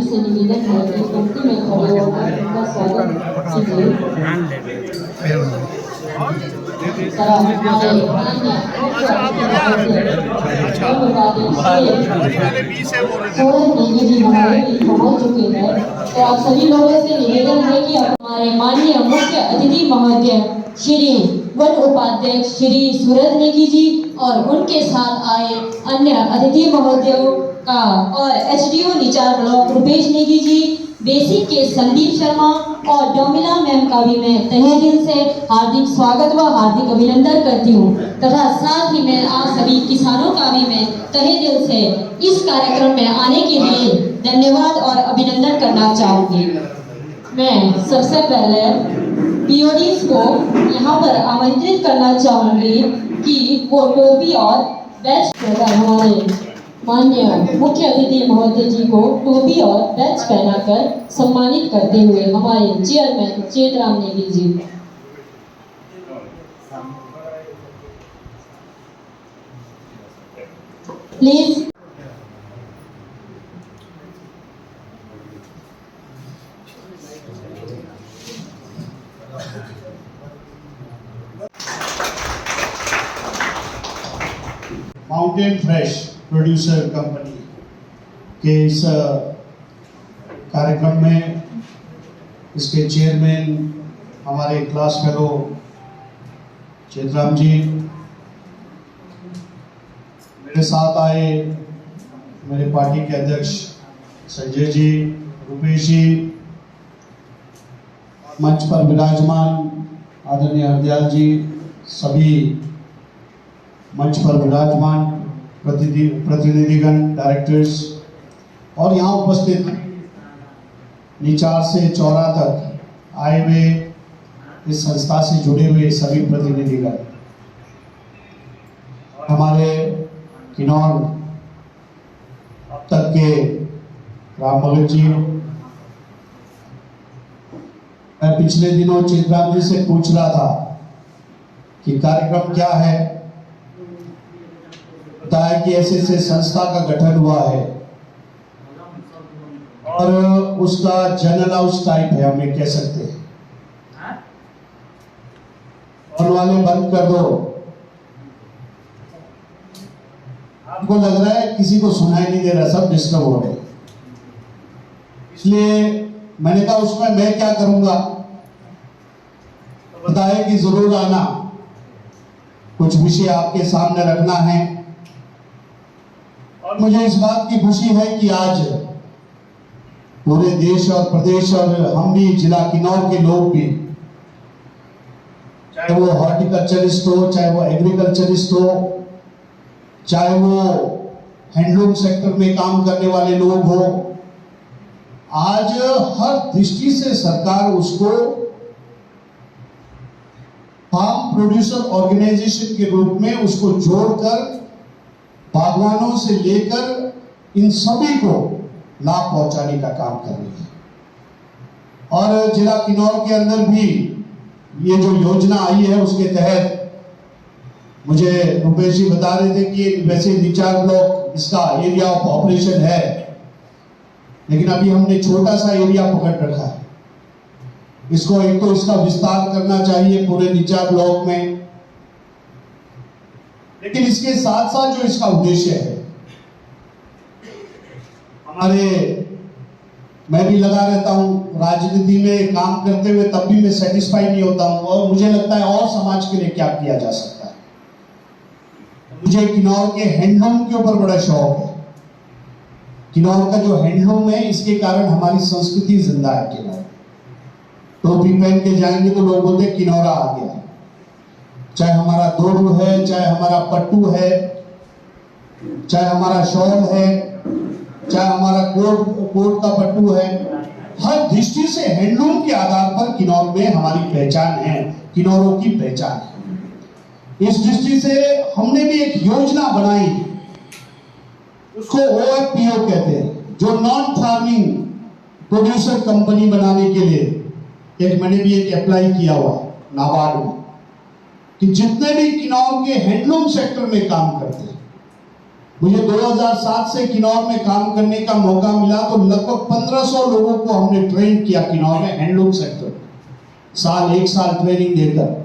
से निवेदन है कि पंक्ति में खड़े होकर उनका स्वागत कीजिए। तो आप सभी लोगों से निवेदन है कि हमारे माननीय मुख्य अतिथि महोदय श्री वन उपाध्यक्ष श्री सूरज नेगी जी और उनके साथ आए अन्य अतिथि महोदयों का और SDO Nichar block Rupesh Negi ji, basic के संदीप शर्मा और डोमिला मैम का भी मैं तहे दिल से हार्दिक स्वागत व हार्दिक अभिनंदन करती हूँ तथा साथ ही मैं आप सभी किसानों का भी मैं तहे दिल से इस कार्यक्रम में आने के लिए धन्यवाद और अभिनंदन करना चाहूँगी। मैं सबसे पहले पीओडीज को यहाँ पर आमंत्रित करना चाहूँगी कि वो टोपी और बैच हमारे माननीय मुख्य अतिथि महोदय जी को टोपी और बैच पहनाकर सम्मानित करते हुए हमारे chairman Chetram Negi ji. Please Mountain Fresh Producer Company के इस कार्यक्रम में इसके चेयरमैन हमारे क्लास फेलो चेतराम जी, मेरे साथ आए मेरे पार्टी के अध्यक्ष संजय जी, रुपेश जी, मंच पर विराजमान आदरणीय हरदयाल जी, सभी मंच पर विराजमान प्रतिनिधिगण, डायरेक्टर्स और यहाँ उपस्थित निचार से चौरा तक आए हुए इस संस्था से जुड़े हुए सभी प्रतिनिधिगण, हमारे किन्नौर अब तक के राम भगत जी। मैं पिछले दिनों चेतराम जी से पूछ रहा था कि कार्यक्रम क्या है, बताया कि ऐसे संस्था का गठन हुआ है और उसका जनरल हाउस टाइप है, हम ये कह सकते हैं। और वाले बंद कर दो, आपको लग रहा है किसी को सुनाई नहीं दे रहा, सब डिस्टर्ब हो रहे, इसलिए मैंने कहा उसमें मैं क्या करूंगा, तो बताया कि जरूर आना, कुछ विषय आपके सामने रखना है। और मुझे इस बात की खुशी है कि आज पूरे देश और प्रदेश और हम भी जिला किन्नौर के लोग भी, चाहे वो हॉर्टिकल्चरिस्ट हो, चाहे वो एग्रीकल्चरिस्ट हो, चाहे वो हैंडलूम सेक्टर में काम करने वाले लोग हो, आज हर दृष्टि से सरकार उसको फार्म प्रोड्यूसर ऑर्गेनाइजेशन के रूप में उसको जोड़कर बागवानों से लेकर इन सभी को लाभ पहुंचाने का काम कर रही है। और जिला किन्नौर के अंदर भी ये जो योजना आई है उसके तहत मुझे रुपेश जी बता रहे थे कि वैसे निचार ब्लॉक इसका एरिया ऑफ ऑपरेशन है, लेकिन अभी हमने छोटा सा एरिया पकड़ रखा है। इसको एक तो इसका विस्तार करना चाहिए पूरे निचार ब्लॉक में, लेकिन इसके साथ साथ जो इसका उद्देश्य है, मैं भी लगा रहता हूं राजनीति में काम करते हुए, तब भी मैं सेटिस्फाई नहीं होता हूं और मुझे लगता है और समाज के लिए क्या किया जा सकता है। मुझे किन्नौर के हैंडलूम के ऊपर बड़ा शौक है। किन्नौर का जो हैंडलूम है, इसके कारण हमारी संस्कृति जिंदा है। किन्नौर टोपी पहन के जाएंगे तो लोग बोलते किन्नौरा आ गया, चाहे हमारा दोरू है, चाहे हमारा पट्टू है, चाहे हमारा शॉल है, चाहे हमारा कोट का पट्टू है, हर दृष्टि से हैंडलूम के आधार पर किन्नौर में हमारी पहचान है, किन्नौरों की पहचान है। इस दृष्टि से हमने भी एक योजना बनाई, उसको OFPO कहते हैं, जो नॉन फार्मिंग प्रोड्यूसर कंपनी बनाने के लिए मैंने भी एक अप्लाई किया हुआ नाबार्ड में, कि जितने भी किन्नौर के हैंडलूम सेक्टर में काम करते हैं मुझे 2007 से किन्नौर में काम करने का मौका मिला, तो लगभग 1500 लोगों को हमने ट्रेन किया किन्नौर में हैंडलूम सेक्टर, एक साल ट्रेनिंग देकर।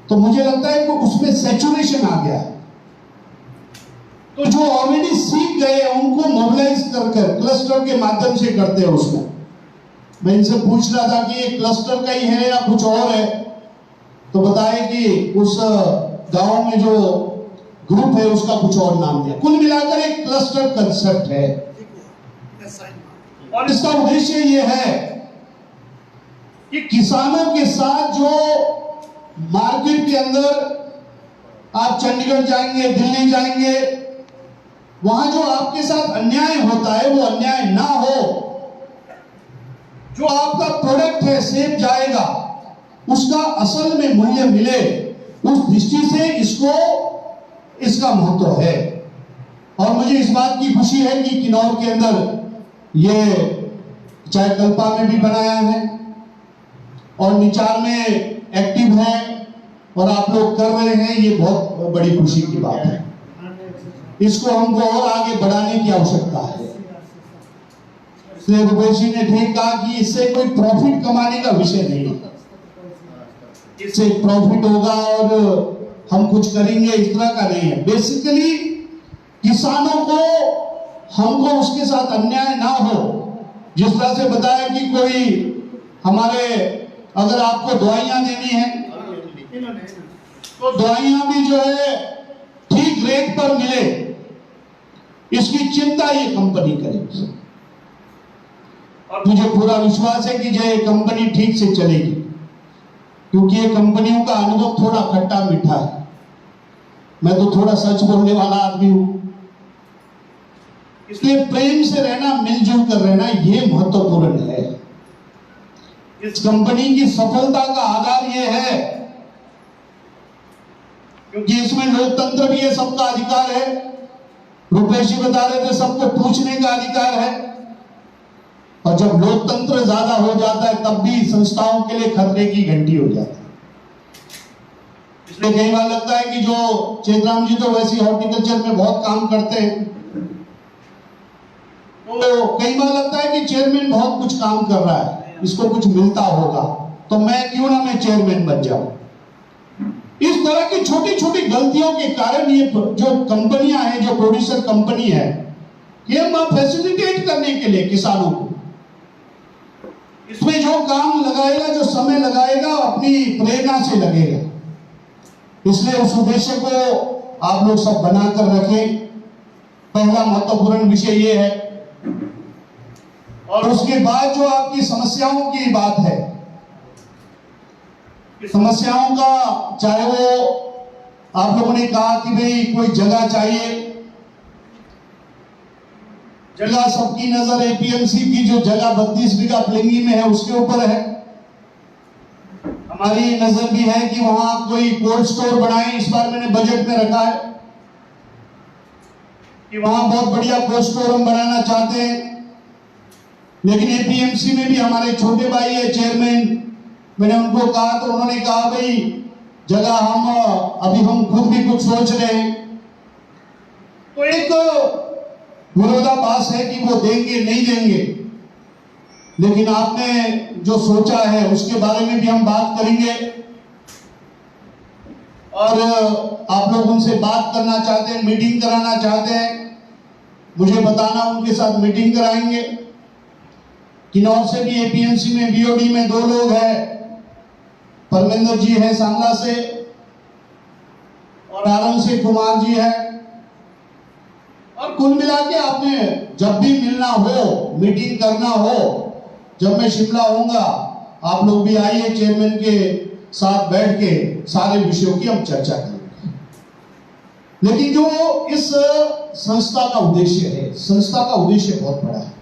तो मुझे लगता है कि उसमें सैचुरेशन आ गया है। तो जो ऑलरेडी सीख गए उनको मोबिलाइज कर क्लस्टर के माध्यम से करते हैं उसमें। मैं इनसे पूछ रहा था कि ये क्लस्टर का ही है या कुछ और है, तो बताए कि उस गांव में जो ग्रुप है उसका कुछ और नाम दिया। कुल मिलाकर एक क्लस्टर कंसेप्ट है और इसका उद्देश्य ये है कि किसानों के साथ जो मार्केट के अंदर आप चंडीगढ़ जाएंगे, दिल्ली जाएंगे, वहां जो आपके साथ अन्याय होता है वो अन्याय ना हो। जो आपका प्रोडक्ट है सेब जाएगा, उसका असल में मूल्य मिले, उस दृष्टि से इसका महत्व है। और मुझे इस बात की खुशी है कि किन्नौर के अंदर ये चाहे कल्पा में भी बनाया है और निचार में एक्टिव है और आप लोग कर रहे हैं, ये बहुत बड़ी खुशी की बात है। इसको हमको और आगे बढ़ाने की आवश्यकता है। इसलिए रुपेश जी ने ठीक कहा कि इससे कोई प्रॉफिट कमाने का विषय नहीं है, इससे प्रॉफिट होगा और हम कुछ करेंगे, इस तरह का नहीं है। बेसिकली किसानों को हमको उसके साथ अन्याय ना हो। जिस तरह से बताया कि कोई हमारे अगर आपको दवाइयां देनी है तो दवाइयां भी जो है ठीक रेट पर मिले, इसकी चिंता ये कंपनी करेगी। और मुझे पूरा विश्वास है कि ये कंपनी ठीक से चलेगी, क्योंकि ये कंपनियों का अनुभव थोड़ा खट्टा मीठा है। मैं तो थोड़ा सच बोलने वाला आदमी हूं, इसलिए प्रेम से रहना, मिलजुल कर रहना, ये महत्वपूर्ण है। इस कंपनी की सफलता का आधार ये है क्योंकि इसमें लोकतंत्र भी है, सबका अधिकार है। रुपेश जी बता रहे थे सबको पूछने का अधिकार है। और जब लोकतंत्र ज्यादा हो जाता है तब भी संस्थाओं के लिए खतरे की घंटी हो जाती है। इसलिए कई बार लगता है कि जो चेतराम जी तो वैसे हॉर्टिकल्चर में बहुत काम करते हैं, तो कई बार लगता है कि चेयरमैन बहुत कुछ काम कर रहा है, इसको कुछ मिलता होगा, तो मैं क्यों ना मैं चेयरमैन बन जाऊं। इस तरह की छोटी छोटी गलतियों के कारण ये जो कंपनियां हैं, जो प्रोड्यूसर कंपनी है, ये हम फैसिलिटेट करने के लिए किसानों को, इसमें जो काम लगाएगा, जो समय लगाएगा, अपनी प्रेरणा से लगेगा। इसलिए उस उद्देश्य को आप लोग सब बनाकर रखें। पहला महत्वपूर्ण विषय ये है। और उसके बाद जो आपकी समस्याओं की बात है, समस्याओं का, चाहे वो आप लोगों ने कहा कि भाई कोई जगह चाहिए, जगह सबकी नजर एपीएमसी की जो जगह 32 बीघा प्लिंगी में है उसके ऊपर है। हमारी नजर भी है कि वहां कोई कोल्ड स्टोर बनाए। इस बार मैंने बजट में रखा है कि वहां बहुत बढ़िया कोल्ड स्टोर हम बनाना चाहते हैं। लेकिन एपीएमसी में भी हमारे छोटे भाई है चेयरमैन, मैंने उनको कहा तो उन्होंने कहा भाई जगह हम खुद भी कुछ सोच रहे हैं। तो एक विरोधाभास है कि वो देंगे नहीं देंगे, लेकिन आपने जो सोचा है उसके बारे में भी हम बात करेंगे। और आप लोग उनसे बात करना चाहते हैं, मीटिंग कराना चाहते हैं, मुझे बताना, उनके साथ मीटिंग कराएंगे। किन्नौर से भी एपीएमसी में बीओडी में 2 लोग हैं, परमेंद्र जी है सांगला से और आरंग से कुमार जी है। और कुल मिला के आपने जब भी मिलना हो, मीटिंग करना हो, जब मैं शिमला होऊंगा आप लोग भी आइए, चेयरमैन के साथ बैठ के सारे विषयों की हम चर्चा करेंगे। लेकिन जो इस संस्था का उद्देश्य है, संस्था का उद्देश्य बहुत बड़ा है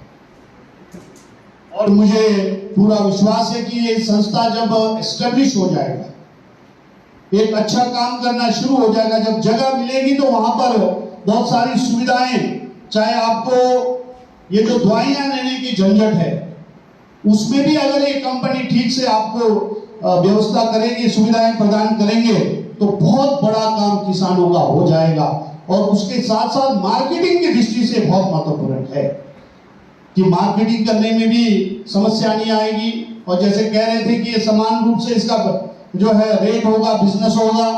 और मुझे पूरा विश्वास है कि ये संस्था जब एस्टेब्लिश हो जाएगा, एक अच्छा काम करना शुरू हो जाएगा, जब जगह मिलेगी तो वहां पर बहुत सारी सुविधाएं, चाहे आपको ये जो दवाइयां लेने की झंझट है उसमें भी अगर ये कंपनी ठीक से आपको व्यवस्था करेगी, सुविधाएं प्रदान करेंगे, तो बहुत बड़ा काम किसानों का हो जाएगा और उसके साथ साथ मार्केटिंग की दृष्टि से बहुत महत्वपूर्ण है कि मार्केटिंग करने में भी समस्या नहीं आएगी। और जैसे कह रहे थे कि ये समान रूप से इसका जो है रेट होगा, बिजनेस होगा,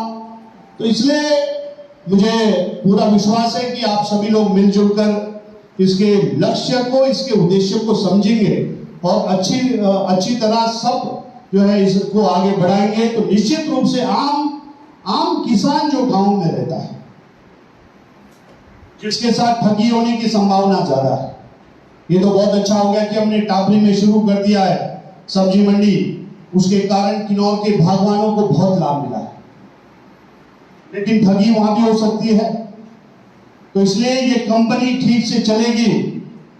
तो इसलिए मुझे पूरा विश्वास है कि आप सभी लोग मिलजुल कर इसके लक्ष्य को, इसके उद्देश्य को समझेंगे और अच्छी तरह सब जो है इसको आगे बढ़ाएंगे। तो निश्चित रूप से आम किसान जो गांव में रहता है, जिसके साथ ठगी होने की संभावना ज्यादा है, ये तो बहुत अच्छा हो गया कि हमने टापरी में शुरू कर दिया है सब्जी मंडी। उसके कारण किन्नौर के बागवानों को बहुत लाभ मिला है, लेकिन ठगी वहां भी हो सकती है। तो इसलिए ये कंपनी ठीक से चलेगी।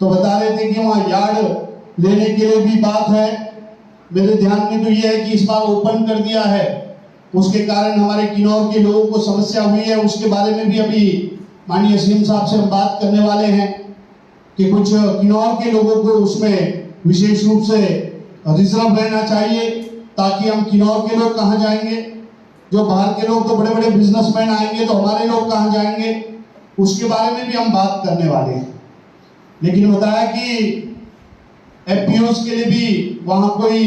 तो बता रहे थे कि वहां यार्ड लेने के लिए भी बात है। मेरे ध्यान में तो ये है कि इस बार ओपन कर दिया है, उसके कारण हमारे किन्नौर के लोगों को समस्या हुई है। उसके बारे में भी अभी माननीय सीएम साहब से हम बात करने वाले हैं कि कुछ किन्नौर के लोगों को उसमें विशेष रूप से रिजर्व रहना चाहिए, ताकि हम किन्नौर के लोग कहाँ जाएंगे, जो बाहर के लोग तो बड़े बड़े बिजनेसमैन आएंगे, तो हमारे लोग कहाँ जाएंगे, उसके बारे में भी हम बात करने वाले हैं। लेकिन बताया कि एफपीओस के लिए भी वहां कोई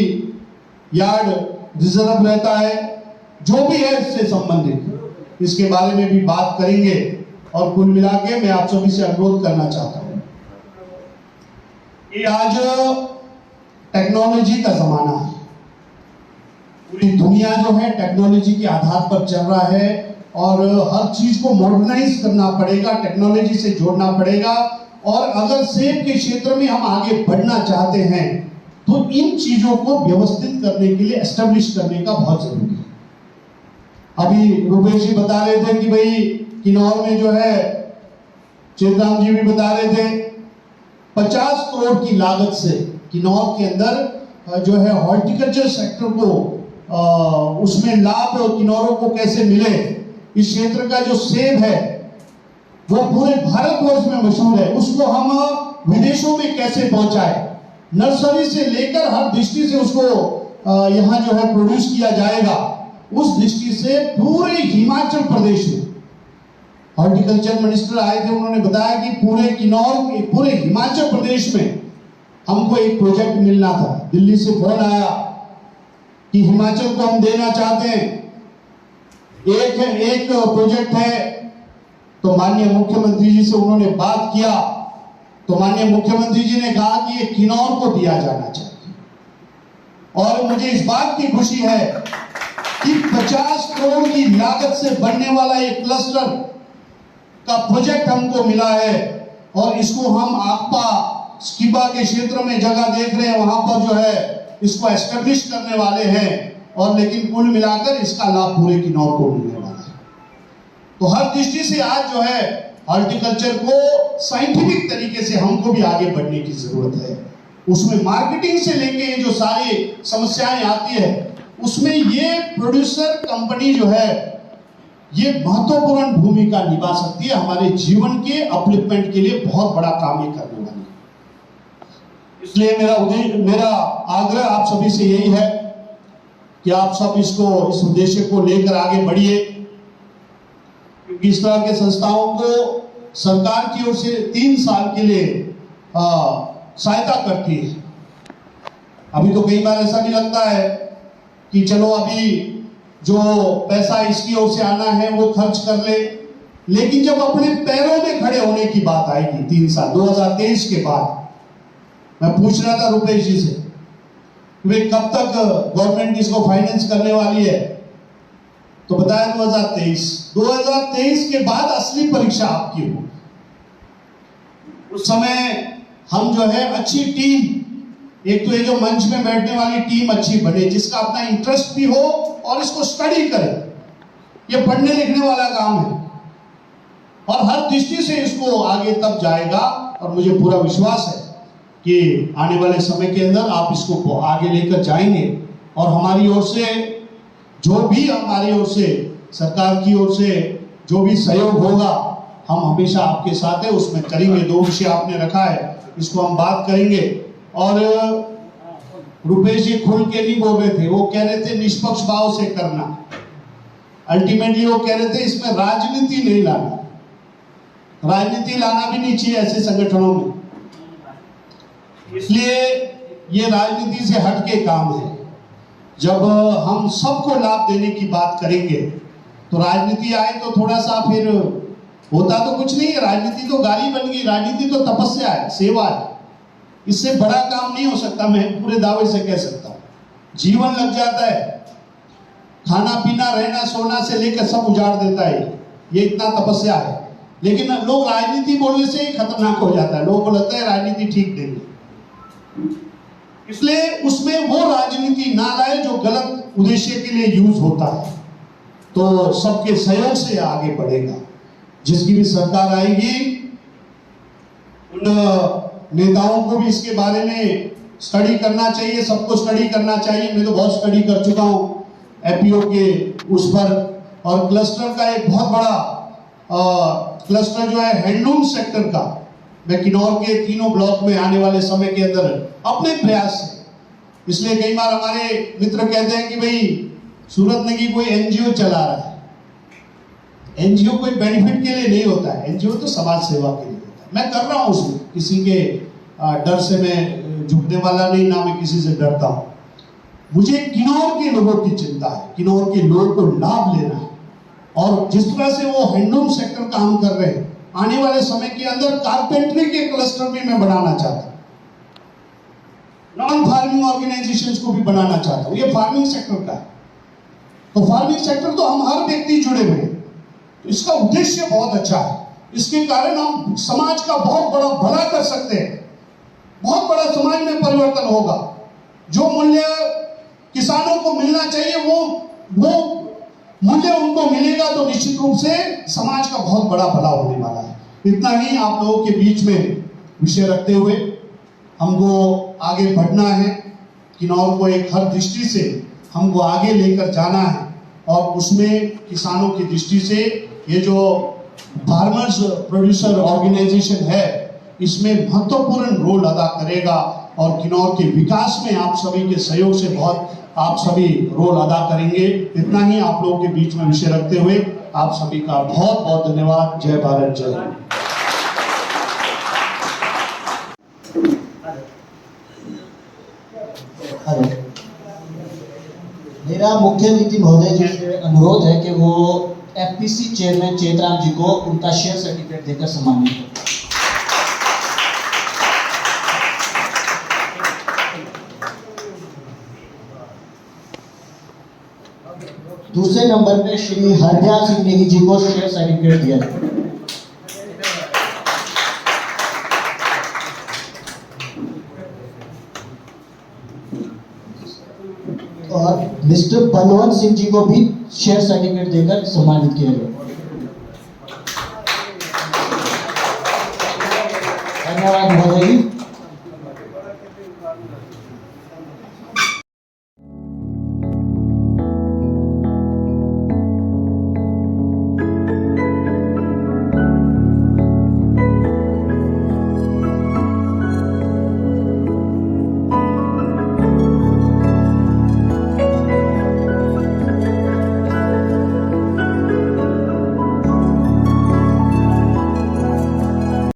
यार्ड रिजर्व रहता है, जो भी है इससे संबंधित, इसके बारे में भी बात करेंगे। और कुल मिला के मैं आप सभी से अनुरोध करना चाहता हूं कि आज टेक्नोलॉजी का जमाना है, पूरी दुनिया जो है टेक्नोलॉजी के आधार पर चल रहा है और हर चीज को मॉडर्नाइज करना पड़ेगा, टेक्नोलॉजी से जोड़ना पड़ेगा। और अगर सेब के क्षेत्र में हम आगे बढ़ना चाहते हैं तो इन चीजों को व्यवस्थित करने के लिए एस्टेब्लिश करने का बहुत जरूरी है। अभी रुपेश जी बता रहे थे कि भाई किन्नौर में जो है, चेतराम जी भी बता रहे थे, 50 करोड़ की लागत से किन्नौर के अंदर जो है हॉर्टिकल्चर सेक्टर को उसमें लाभ किन्नौरों को कैसे मिले। इस क्षेत्र का जो सेब है वो पूरे भारतवर्ष में मशहूर है, उसको हम विदेशों में कैसे पहुंचाए, नर्सरी से लेकर हर दृष्टि से उसको यहाँ जो है प्रोड्यूस किया जाएगा। उस दृष्टि से पूरे हिमाचल प्रदेश में हॉर्टिकल्चर मिनिस्टर आए थे, उन्होंने बताया कि पूरे किन्नौर, पूरे हिमाचल प्रदेश में हमको एक प्रोजेक्ट मिलना था। दिल्ली से फोन आया कि हिमाचल को हम देना चाहते हैं, एक प्रोजेक्ट है। तो माननीय मुख्यमंत्री जी से उन्होंने बात किया, तो माननीय मुख्यमंत्री जी ने कहा कि ये किन्नौर को दिया जाना चाहिए। और मुझे इस बात की खुशी है कि 50 करोड़ की लागत से बनने वाला एक क्लस्टर का प्रोजेक्ट हमको मिला है और इसको हम आकपा स्कीबा के क्षेत्र में जगह देख रहे हैं, वहां पर जो है इसको एस्टेब्लिश करने वाले हैं। और लेकिन कुल मिलाकर इसका लाभ पूरे किन्नौर को मिलने वाला है। तो हर दृष्टि से आज जो है हॉर्टिकल्चर को साइंटिफिक तरीके से हमको भी आगे बढ़ने की जरूरत है। उसमें मार्केटिंग से लेके जो सारी समस्याएं आती है, उसमें ये प्रोड्यूसर कंपनी जो है ये महत्वपूर्ण भूमिका निभा सकती है। हमारे जीवन के अपलिफ्टमेंट के लिए बहुत बड़ा काम ये करने वाली है। इसलिए मेरा आग्रह आप सभी से यही है कि आप सब इस उद्देश्य को लेकर आगे बढ़िए, क्योंकि इस तरह के संस्थाओं को सरकार की ओर से 3 साल के लिए सहायता करती है। अभी तो कई बार ऐसा भी लगता है कि चलो अभी जो पैसा इसकी ओर से आना है वो खर्च कर ले, लेकिन जब अपने पैरों में खड़े होने की बात आएगी 3 साल 2023 के बाद, मैं पूछ रहा था रुपेश जी से कि भाई कब तक गवर्नमेंट इसको फाइनेंस करने वाली है, तो बताया 2023 के बाद असली परीक्षा आपकी हो। उस समय हम जो है अच्छी टीम, एक तो ये जो मंच में बैठने वाली टीम अच्छी बने, जिसका अपना इंटरेस्ट भी हो और इसको स्टडी करे। ये पढ़ने लिखने वाला काम है और हर दृष्टि से इसको आगे तब जाएगा। और मुझे पूरा विश्वास है कि आने वाले समय के अंदर आप इसको आगे लेकर जाएंगे। और हमारी ओर से जो भी, हमारी ओर से, सरकार की ओर से जो भी सहयोग होगा, हम हमेशा आपके साथ है, उसमें करेंगे। 2 विषय आपने रखा है, इसको हम बात करेंगे। और रुपेश जी खुल के नहीं बोल रहे थे, वो कह रहे थे निष्पक्ष भाव से करना। अल्टीमेटली वो कह रहे थे इसमें राजनीति नहीं लाना। राजनीति लाना भी नहीं चाहिए ऐसे संगठनों में, इसलिए ये राजनीति से हट के काम है। जब हम सबको लाभ देने की बात करेंगे तो राजनीति आए तो थोड़ा सा फिर होता तो कुछ नहीं है। राजनीति तो गाली बन गई, राजनीति तो तपस्या है, सेवा है, इससे बड़ा काम नहीं हो सकता। मैं पूरे दावे से कह सकता हूं। जीवन लग जाता है, खाना पीना रहना सोना से लेकर सब उजाड़ देता है, ये इतना तपस्या है। लेकिन लोग राजनीति बोलने से ही खतरनाक हो जाता है, लोगों को लगता है राजनीति ठीक देंगे, इसलिए उसमें वो राजनीति ना लाए जो गलत उद्देश्य के लिए यूज होता है। तो सबके सहयोग से आगे बढ़ेगा। जिसकी भी सरकार आएगी उन नेताओं को भी इसके बारे में स्टडी करना चाहिए, सबको स्टडी करना चाहिए। मैं तो बहुत स्टडी कर चुका हूं एपीओ के उस पर। और क्लस्टर का एक बहुत बड़ा क्लस्टर जो है हैंडलूम सेक्टर का, मैं किन्नौर के तीनों ब्लॉक में आने वाले समय के अंदर अपने प्रयास से, इसलिए कई बार हमारे मित्र कहते हैं कि भाई सूरत नेगी कोई एनजीओ चला रहा है। एनजीओ कोई बेनिफिट के लिए नहीं होता है, एनजीओ तो समाज सेवा के लिए होता है। मैं कर रहा हूं उसमें, किसी के डर से मैं झुकने वाला नहीं, ना मैं किसी से डरता हूं। मुझे किन्नौर के लोगों की चिंता है, किन्नौर के लोगों को लाभ लेना है। और जिस तरह से वो हैंडलूम सेक्टर काम कर रहे हैं, आने वाले समय के अंदर कारपेंटरी के क्लस्टर भी मैं बनाना चाहता हूं, नॉन फार्मिंग ऑर्गेनाइजेशंस को भी बनाना चाहता हूं। ये फार्मिंग सेक्टर का है, तो फार्मिंग सेक्टर तो हम हर व्यक्ति जुड़े हुए हैं, तो इसका उद्देश्य बहुत अच्छा है। इसके कारण हम समाज का बहुत बड़ा भला कर सकते हैं, बहुत बड़ा समाज में परिवर्तन होगा। जो मूल्य किसानों को मिलना चाहिए वो मूल्य उनको मिलेगा तो निश्चित रूप से समाज का बहुत बड़ा भला होने वाला है। इतना ही आप लोगों के बीच में विषय रखते हुए हमको आगे बढ़ना है। किन्नौर को एक हर दृष्टि से हमको आगे लेकर जाना है, और उसमें किसानों की दृष्टि से ये जो फार्मर्स प्रोड्यूसर ऑर्गेनाइजेशन है, इसमें महत्वपूर्ण रोल अदा करेगा। और किन्नौर के विकास में आप सभी के सहयोग से बहुत आप सभी रोल अदा करेंगे। इतना ही आप लोगों के बीच में विषय रखते हुए आप सभी का बहुत बहुत धन्यवाद। जय भारत, जय हिंद। हेलो, मेरा मुख्य नीति महोदय जी से अनुरोध है कि वो एफपीसी चेयरमैन चेतराम जी को उनका शेयर सर्टिफिकेट देकर सम्मानित करें। दूसरे नंबर पे श्री हरदयाल सिंह नेगी जी को शेयर सर्टिफिकेट दिया जाए। और मिस्टर बलवंत सिंह जी को भी शेयर सर्टिफिकेट देकर सम्मानित किया गया। धन्यवाद महोदय जी।